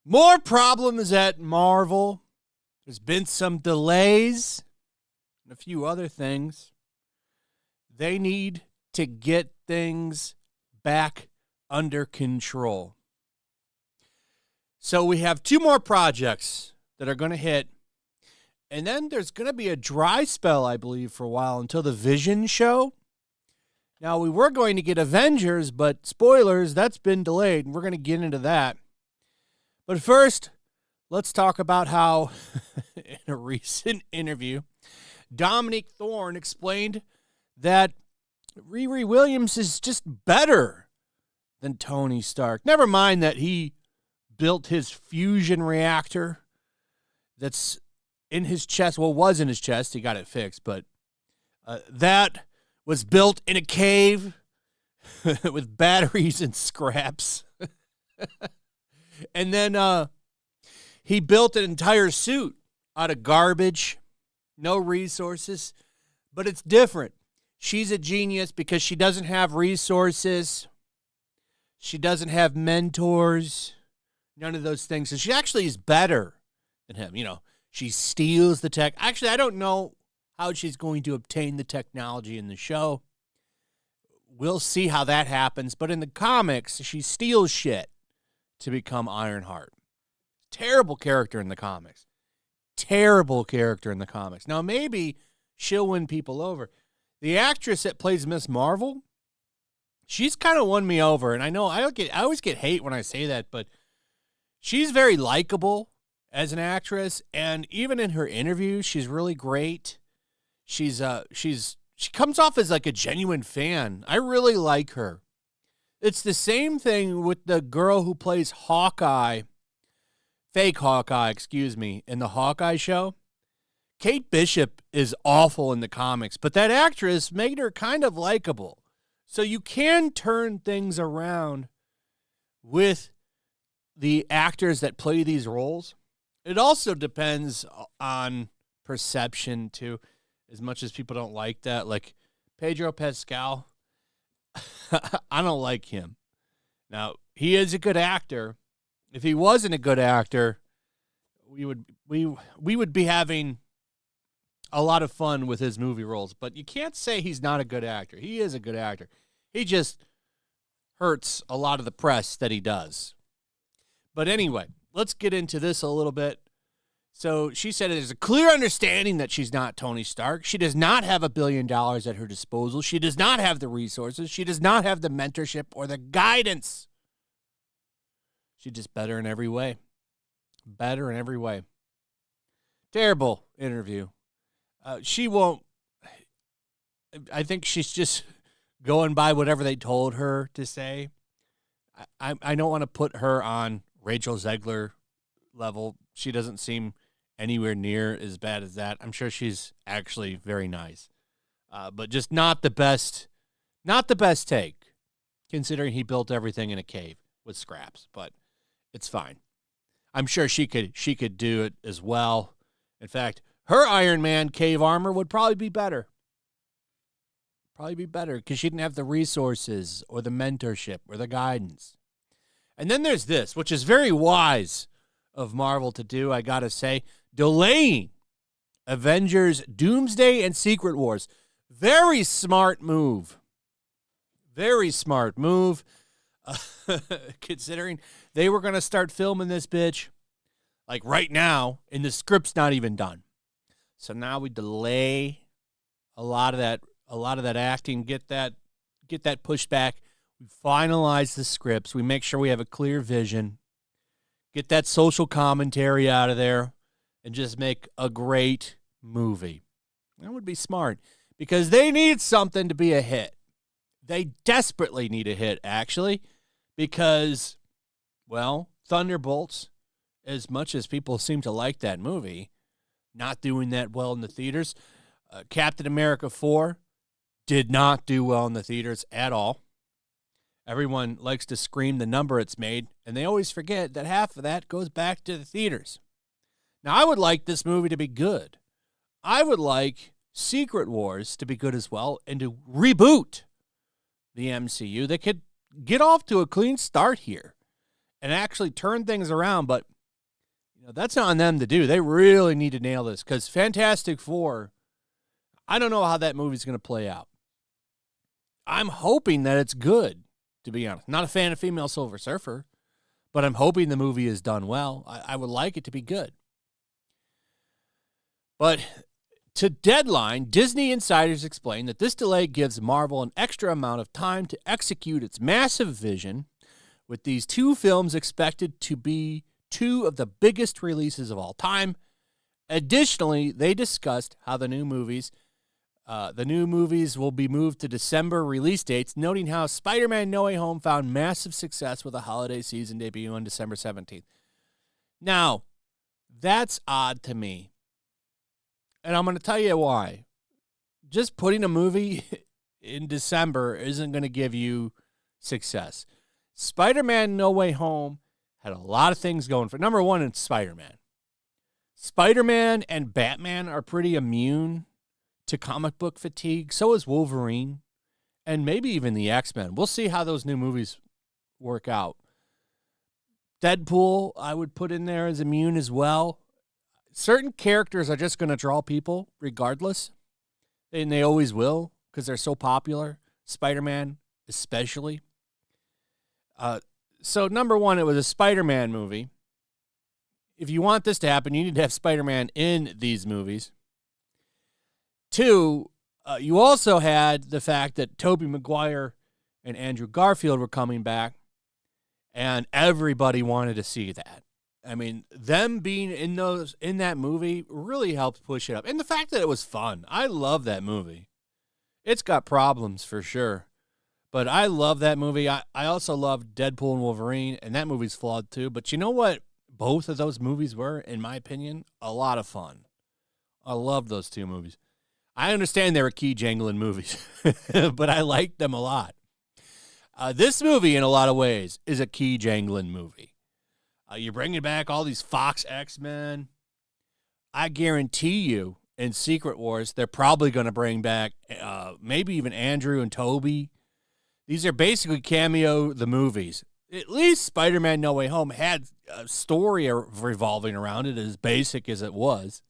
More problems at Marvel. There's been some delays and a few other things. They need to get things back under control. So we have 2 more projects that are going to hit. And then there's going to be a dry spell, I believe, for a while until the Vision show. Now, we were going to get Avengers, but spoilers, that's been delayed, and we're going to get into that. But first, let's talk about how, in a recent interview, Dominique Thorne explained that Riri Williams is just better than Tony Stark. Never mind that he built his fusion reactor that's in his chest. Well, was in his chest. He got it fixed, but that was built in a cave with batteries and scraps. And then he built an entire suit out of garbage, no resources, but it's different. She's a genius because she doesn't have resources. She doesn't have mentors, none of those things. So she actually is better than him. You know, she steals the tech. Actually, I don't know how she's going to obtain the technology in the show. We'll see how that happens. But in the comics, she steals shit to become Ironheart. Terrible character in the comics. Terrible character in the comics. Now, maybe she'll win people over. The actress that plays Miss Marvel, she's kind of won me over. And I know I always get hate when I say that, but she's very likable as an actress. And even in her interviews, she's really great. She comes off as like a genuine fan. I really like her. It's the same thing with the girl who plays Hawkeye, fake Hawkeye, in the Hawkeye show. Kate Bishop is awful in the comics, but that actress made her kind of likable. So you can turn things around with the actors that play these roles. It also depends on perception, too, as much as people don't like that. Like Pedro Pascal, I don't like him. Now, he is a good actor. If he wasn't a good actor, we would be having a lot of fun with his movie roles. But you can't say he's not a good actor. He is a good actor. He just hurts a lot of the press that he does. But anyway, let's get into this a little bit. So she said there's a clear understanding that she's not Tony Stark. She does not have $1 billion at her disposal. She does not have the resources. She does not have the mentorship or the guidance. She's just better in every way. Better in every way. Terrible interview. She won't. I think she's just going by whatever they told her to say. I don't want to put her on Rachel Zegler level. She doesn't seem anywhere near as bad as that. I'm sure she's actually very nice. But just not the best take, considering he built everything in a cave with scraps. But it's fine. I'm sure she could do it as well. In fact, her Iron Man cave armor would probably be better. Probably be better because she didn't have the resources or the mentorship or the guidance. And then there's this, which is very wise of Marvel to do, I gotta say, delaying Avengers Doomsday and Secret Wars. Very smart move. Very smart move. Considering they were going to start filming this bitch like right now, and the script's not even done. So now we delay a lot of that acting, get that pushed back. We finalize the scripts. We make sure we have a clear vision. Get that social commentary out of there and just make a great movie. That would be smart because they need something to be a hit. They desperately need a hit, actually, because, well, Thunderbolts, as much as people seem to like that movie, not doing that well in the theaters. Captain America 4 did not do well in the theaters at all. Everyone likes to scream the number it's made, and they always forget that half of that goes back to the theaters. Now, I would like this movie to be good. I would like Secret Wars to be good as well and to reboot the MCU. They could get off to a clean start here and actually turn things around, but that's not on them to do. They really need to nail this because Fantastic Four, I don't know how that movie's going to play out. I'm hoping that it's good, to be honest. Not a fan of Female Silver Surfer, but I'm hoping the movie is done well. I would like it to be good. But to Deadline, Disney insiders explain that this delay gives Marvel an extra amount of time to execute its massive vision, with these two films expected to be two of the biggest releases of all time. Additionally, they discussed how the new movies will be moved to December release dates, noting how Spider-Man No Way Home found massive success with a holiday season debut on December 17th. Now, that's odd to me. And I'm going to tell you why. Just putting a movie in December isn't going to give you success. Spider-Man No Way Home had a lot of things going for. Number one, it's Spider-Man. Spider-Man and Batman are pretty immune to comic book fatigue. So is Wolverine and maybe even the X-Men. We'll see how those new movies work out. Deadpool, I would put in there as immune as well. Certain characters are just going to draw people regardless. And they always will because they're so popular. Spider-Man especially. So number one, it was a Spider-Man movie. If you want this to happen, you need to have Spider-Man in these movies. Two, you also had the fact that Tobey Maguire and Andrew Garfield were coming back, and everybody wanted to see that. I mean, them being in that movie really helped push it up. And the fact that it was fun. I love that movie. It's got problems for sure. But I love that movie. I also love Deadpool and Wolverine, and that movie's flawed too. But you know what both of those movies were, in my opinion? A lot of fun. I love those two movies. I understand they were key jangling movies, but I liked them a lot. This movie, in a lot of ways, is a key jangling movie. You're bringing back all these Fox X-Men. I guarantee you, in Secret Wars, they're probably going to bring back maybe even Andrew and Toby. These are basically cameo the movies. At least Spider-Man No Way Home had a story revolving around it, as basic as it was.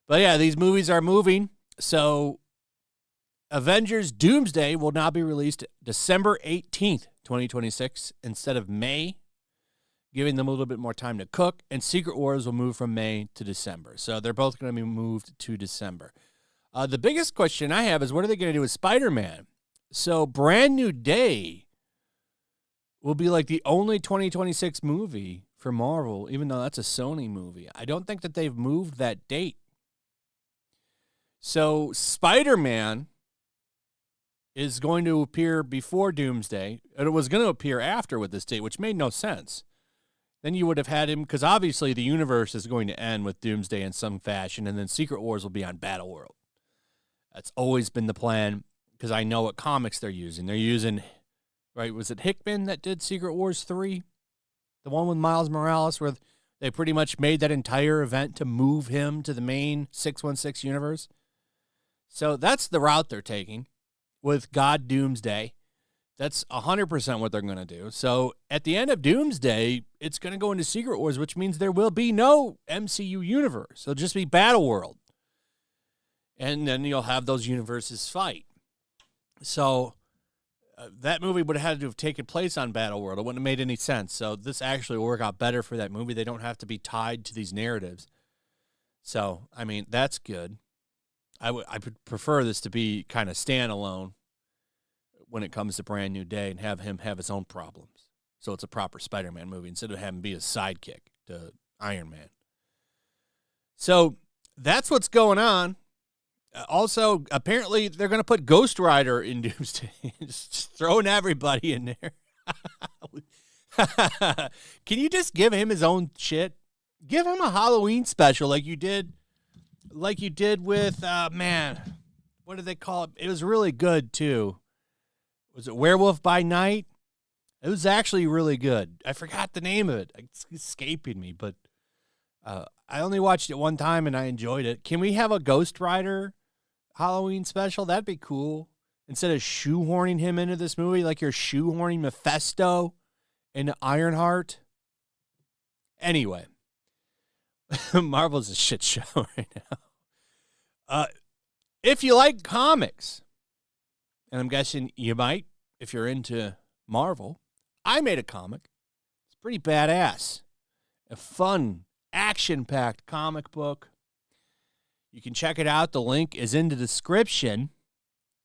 But yeah, these movies are moving. So Avengers Doomsday will now be released December 18th, 2026, instead of May, giving them a little bit more time to cook. And Secret Wars will move from May to December. So they're both going to be moved to December. The biggest question I have is, what are they going to do with Spider-Man? So Brand New Day will be like the only 2026 movie for Marvel, even though that's a Sony movie. I don't think that they've moved that date. So Spider-Man is going to appear before Doomsday, and it was going to appear after with this date, which made no sense. Then you would have had him, because obviously the universe is going to end with Doomsday in some fashion, and then Secret Wars will be on Battleworld. That's always been the plan, because I know what comics they're using. They're using, right, was it Hickman that did Secret Wars 3? The one with Miles Morales, where they pretty much made that entire event to move him to the main 616 universe? So that's the route they're taking with God Doomsday. That's 100% what they're going to do. So at the end of Doomsday, it's going to go into Secret Wars, which means there will be no MCU universe. It'll just be Battleworld. And then you'll have those universes fight. So that movie would have had to have taken place on Battleworld. It wouldn't have made any sense. So this actually will work out better for that movie. They don't have to be tied to these narratives. So, I mean, that's good. I would prefer this to be kind of standalone when it comes to Brand New Day and have him have his own problems. So it's a proper Spider-Man movie instead of having him be a sidekick to Iron Man. So that's what's going on. Also, apparently, they're going to put Ghost Rider in Doomsday. Just throwing everybody in there. Can you just give him his own shit? Give him a Halloween special like you did with, man, what did they call it? It was really good, too. Was it Werewolf by Night? It was actually really good. I forgot the name of it. It's escaping me, but I only watched it one time and I enjoyed it. Can we have a Ghost Rider Halloween special. That'd be cool. Instead of shoehorning him into this movie like you're shoehorning Mephisto into Ironheart. Anyway, Marvel's a shit show right now. If you like comics, and I'm guessing you might if you're into Marvel, I made a comic. It's pretty badass. A fun, action-packed comic book. You can check it out. The link is in the description.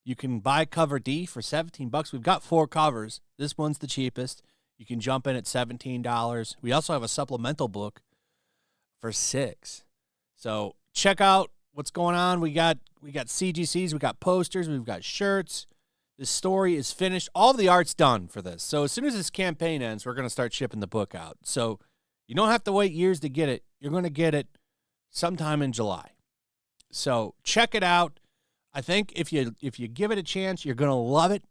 You can buy cover D for $17. We've got 4 covers. This one's the cheapest. You can jump in at $17. We also have a supplemental book for $6. So check out what's going on. We got CGCs, we got posters, we've got shirts. The story is finished. All of the art's done for this. So as soon as this campaign ends, we're going to start shipping the book out. So you don't have to wait years to get it. You're going to get it sometime in July. So check it out. I think if you give it a chance, you're going to love it.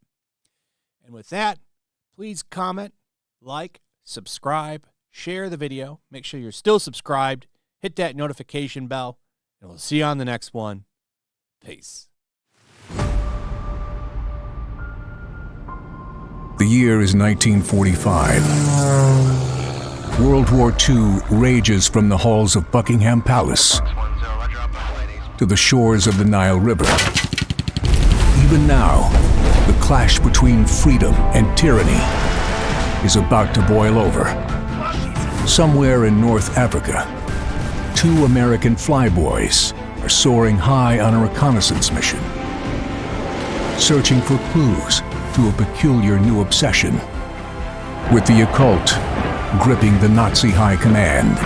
And with that, please comment, like, subscribe, share the video. Make sure you're still subscribed. Hit that notification bell. And we'll see you on the next one. Peace. The year is 1945. World War II rages from the halls of Buckingham Palace to the shores of the Nile River. Even now, the clash between freedom and tyranny is about to boil over. Somewhere in North Africa, 2 American flyboys are soaring high on a reconnaissance mission, searching for clues to a peculiar new obsession, with the occult gripping the Nazi high command.